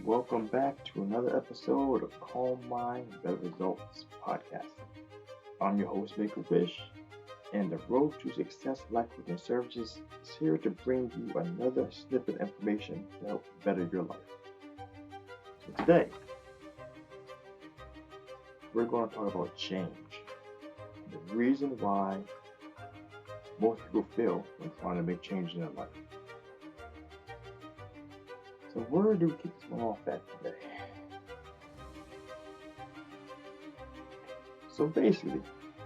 welcome back to another episode of Calm Mind, Better Results podcast. I'm your host, Make a Wish, and the Road to Success Life Coaching Services is here to bring you another snippet of information to help better your life. So today, we're going to talk about change. The reason why most people fail when trying to make change in their life. So where do we kick this one off at today? So basically,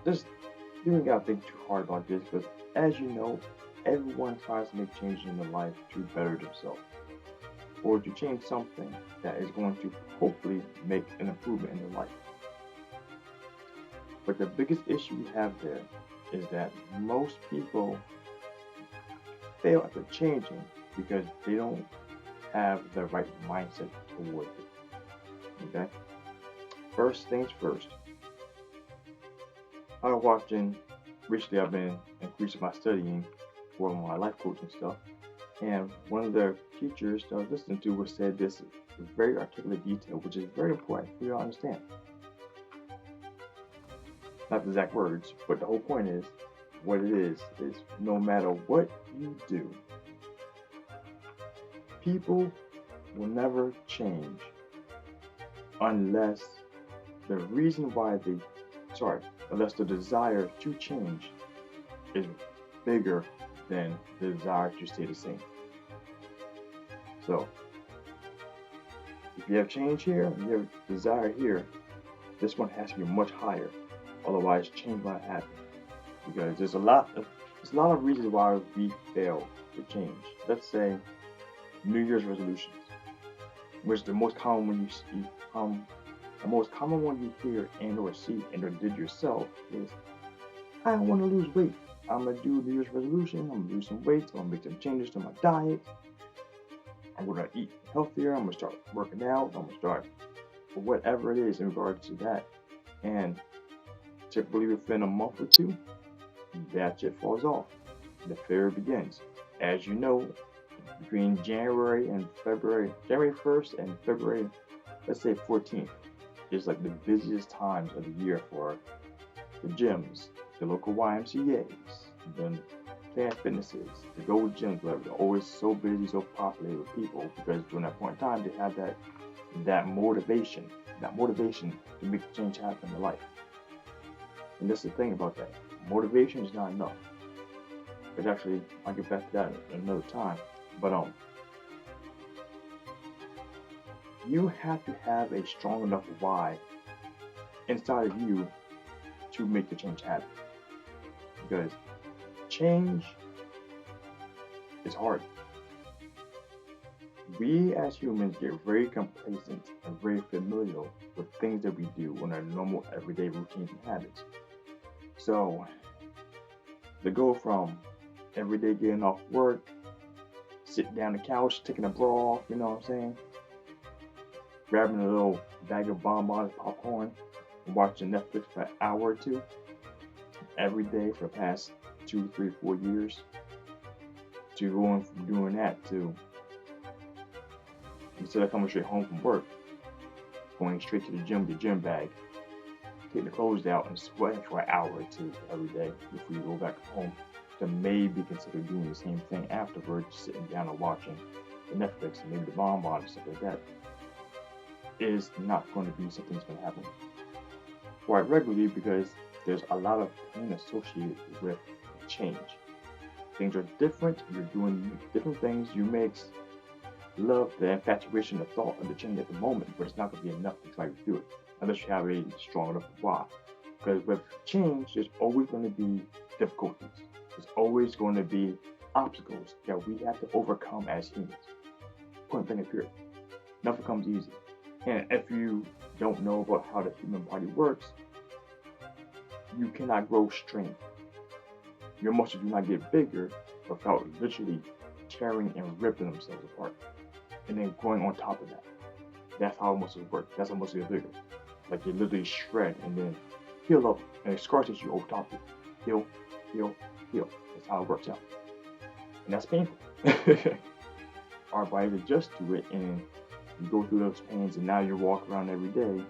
you don't gotta think too hard about this, because as you know, everyone tries to make changes in their life to better themselves, or to change something that is going to hopefully make an improvement in their life. But the biggest issue we have there is that most people fail after changing because they don't have the right mindset towards it. Okay? First things first. Recently I've been increasing my studying for my life coaching stuff. And one of the teachers that I was listening to said this very articulate detail, which is very important for you to understand. Not the exact words, but the whole point is, what it is no matter what you do, people will never change unless the desire to change is bigger than the desire to stay the same. So, if you have change here and you have desire here, this one has to be much higher. Otherwise, change might happen. Because there's a lot of reasons why we fail to change. Let's say New Year's resolutions, which the most common one you hear and or see and or did yourself is, I want to lose weight. I'm gonna do New Year's resolution. I'm gonna lose some weight. I'm gonna make some changes to my diet. I'm gonna eat healthier. I'm gonna start working out. I'm gonna start whatever it is in regards to that. And typically within a month or two, that shit falls off. The failure begins. As you know, between January 1st and February, let's say 14th, is like the busiest times of the year for the gyms, the local YMCAs, the Planet Fitnesses, the Gold Gyms, whatever. They're always so busy, so popular with people, because during that point in time, they have that motivation to make the change happen in their life. And that's the thing about that. Motivation is not enough. But actually, I'll get back to that another time. But you have to have a strong enough why inside of you to make the change happen. Because change is hard. We as humans get very complacent and very familiar with things that we do in our normal everyday routines and habits. So, to go from every day getting off work, sitting down on the couch, taking a bra off, you know what I'm saying? Grabbing a little bag of bonbons, popcorn, and watching Netflix for an hour or two every day for the past 2, 3, 4 years, to going from doing that to, instead of coming straight home from work, going straight to the gym with the gym bag, taking the clothes out and sweating for an hour or two every day before you go back home, to maybe consider doing the same thing afterwards, sitting down and watching the Netflix and maybe the bonbon and stuff like that, is not going to be something that's going to happen quite regularly, because there's a lot of pain associated with change. Things are different, you're doing different things, you may love the infatuation, the thought of the change at the moment, but it's not going to be enough to try to do it unless you have a strong enough why. Because with change, there's always going to be difficulties. There's always going to be obstacles that we have to overcome as humans. Point blank period. Nothing comes easy. And if you don't know about how the human body works, you cannot grow strength. Your muscles do not get bigger without literally tearing and ripping themselves apart. And then growing on top of that. That's how muscles work. That's how muscles get bigger. Like they literally shred and then heal up, and it scar tissue over top of it. Heal, heal, heal. That's how it works out. And that's painful. Our bodies adjust to it, and You go through those pains, and now you walk around every day,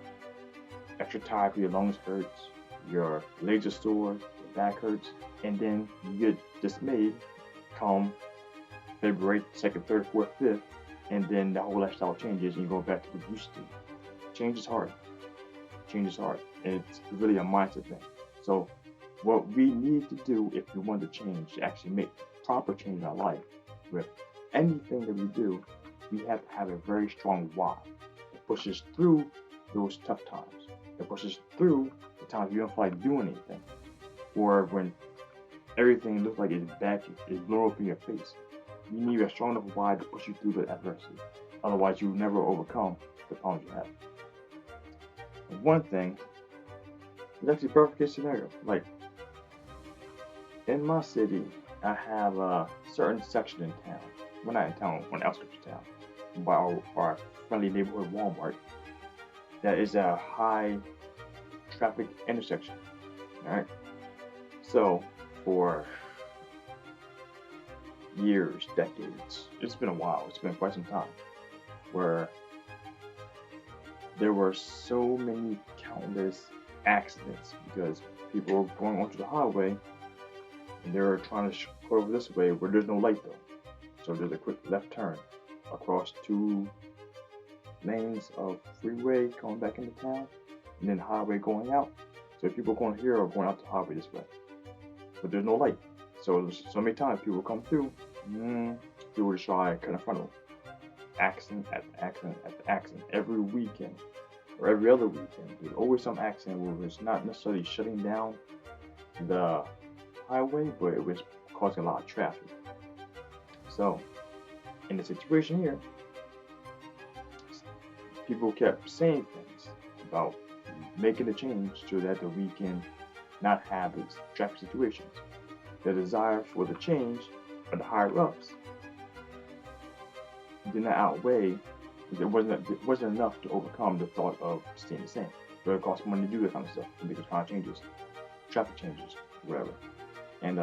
extra tired, your lungs hurts, your legs are sore, your back hurts, and then you get dismayed come February 2nd, 3rd, 4th, 5th, and then the whole lifestyle changes and you go back to what you used to. Change is hard. Change is hard. And it's really a mindset thing. So what we need to do if we want to change, to actually make proper change in our life, with anything that we do, we have to have a very strong why. It pushes through those tough times. It pushes through the times you don't feel like doing anything. Or when everything looks like it's back, it's blowing up in your face. You need a strong enough why to push you through the adversity. Otherwise, you'll never overcome the problems you have. And one thing is actually a perfect case scenario. Like, in my city, I have a certain section in town. We're not in town, on the outskirts of town. By our friendly neighborhood Walmart. That is a high traffic intersection. Alright? So, for years, decades, it's been a while, it's been quite some time, where there were so many countless accidents because people were going onto the highway and they were trying to go over this way where there's no light though. So there's a quick left turn across 2 lanes of freeway going back into town and then highway going out. So people going here are going out the highway this way. But there's no light. So many times people come through, people would try cut in front of them. Accident after accident after accident. Every weekend or every other weekend, there's always some accident where it's not necessarily shutting down the highway, but it was causing a lot of traffic. So, in the situation here, people kept saying things about making a change so that we can not have these traffic situations. The desire for the change of the higher ups did not outweigh. It wasn't enough to overcome the thought of staying the same. But it costs money to do that kind of stuff, to make those kind of changes, traffic changes, whatever. And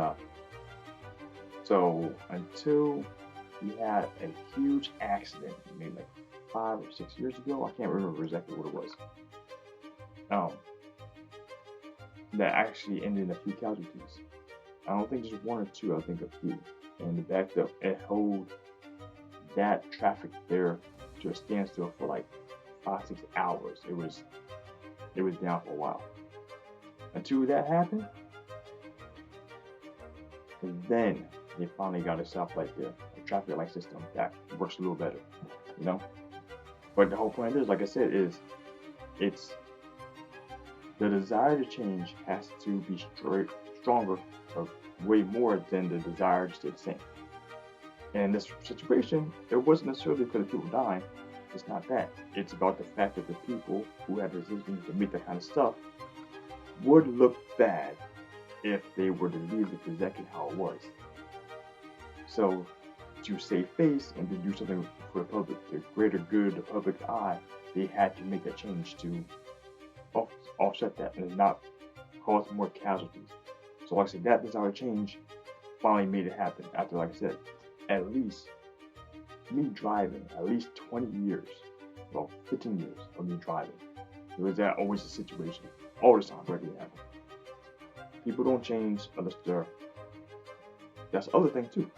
so until we had a huge accident, maybe like 5 or 6 years ago, I can't remember exactly what it was. That actually ended in a few casualties. I don't think just 1 or 2, I think a few. And the fact that it held that traffic there to a standstill for like 5-6 hours. It was down for a while. Until that happened, and then they finally got a stoplight there, a traffic light system that works a little better, you know. But the whole point is, like I said, it's the desire to change has to be stronger or way more than the desire to stay the same. And in this situation, it wasn't necessarily because of people dying. It's not that. It's about the fact that the people who had resistance to meet that kind of stuff would look bad if they were to leave it exactly how it was. So, to save face and to do something for the greater good, the public eye, they had to make that change to offset that and not cause more casualties. So, like I said, that desire change finally made it happen after, like I said, at least me driving, at least 20 years, well, 15 years of me driving. It was that always a situation, all the time, regularly happening. People don't change unless that's the other thing too.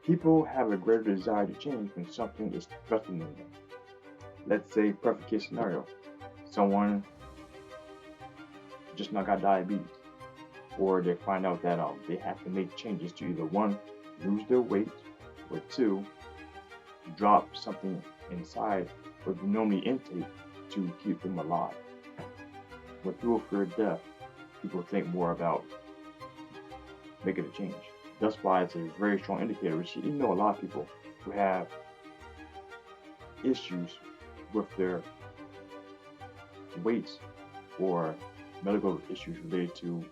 People have a greater desire to change when something is threatening them. Let's say, perfect case scenario, someone just now got diabetes, or they find out that they have to make changes to either 1, lose their weight, or 2, drop something inside what you normally intake to keep them alive. When people fear death, people think more about making a change. That's why it's a very strong indicator. Which you know, a lot of people who have issues with their weights or medical issues related to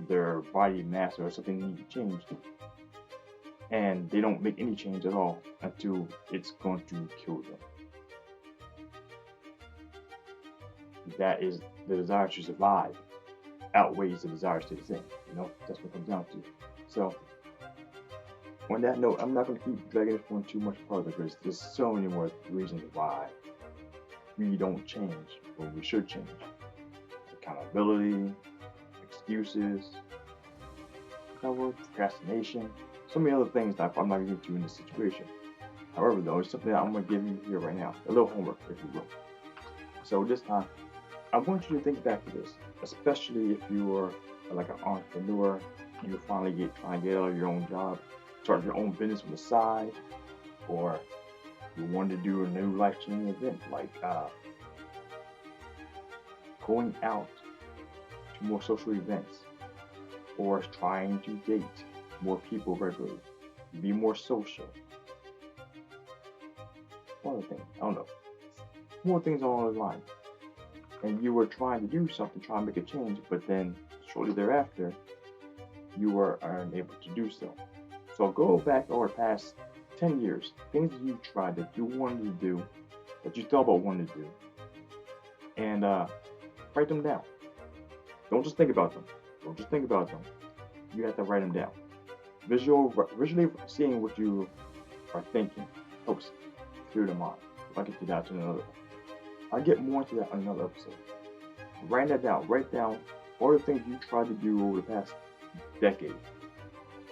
their body mass or something needs to change, and they don't make any change at all until it's going to kill them. That is the desire to survive outweighs the desire to stay the same. You know, that's what it comes down to. So On that note, I'm not going to keep dragging this one too much further because there's so many more reasons why we don't change when we should change. Accountability, excuses, procrastination, so many other things that I'm not going to get to in this situation. However, though, it's something that I'm going to give you here right now, a little homework, if you will. So this time, I want you to think back to this, especially if you are like an entrepreneur, you finally trying to get out of your own job, start your own business on the side, or you want to do a new life-changing event like going out to more social events, or trying to date more people regularly, be more social. One other thing, I don't know, more things along those lines. And you were trying to do something, trying to make a change, but then shortly thereafter, you were unable to do so. So go back over the past 10 years, things that you tried that you wanted to do, that you thought about wanting to do, and write them down. Don't just think about them. Don't just think about them. You have to write them down. Visually seeing what you are thinking helps clear the mind. I'll get to that in another. I'll get more into that on another episode. Write that down. Write down all the things you tried to do over the past decade.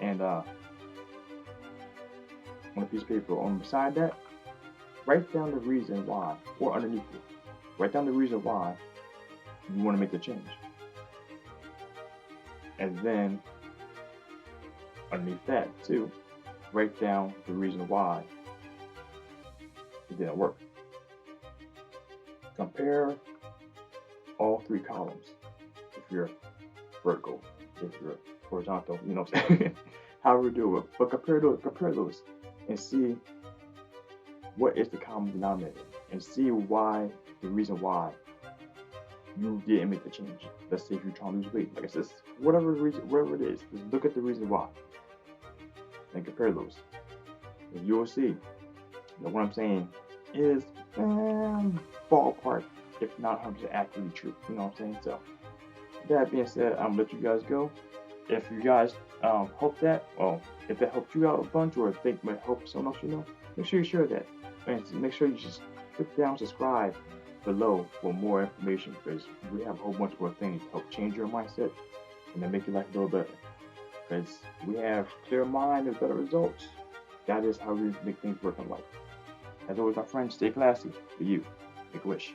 And on a piece of paper, on beside that, write down the reason why, or underneath it. Write down the reason why you want to make the change. And then underneath that too, write down the reason why it didn't work. Compare all three columns. If you're vertical, if you're horizontal, you know what I'm saying? However you do it. But compare those and see what is the common denominator and see why, the reason why you didn't make the change. Let's say if you're trying to lose weight. Like I said, whatever it is, just look at the reason why and compare those. And you'll see that what I'm saying is ballpark, if not 100% accurately true. You know what I'm saying? So, that being said, I'm gonna let you guys go. If you guys hope that, well, if that helped you out a bunch or think might help someone else you know, make sure you share that. And make sure you just click down, subscribe below for more information because we have a whole bunch more things to help change your mindset and then make your life a little better. Because we have clear mind and better results. That is how we make things work in life. As always, my friends, stay classy. For you, make a wish.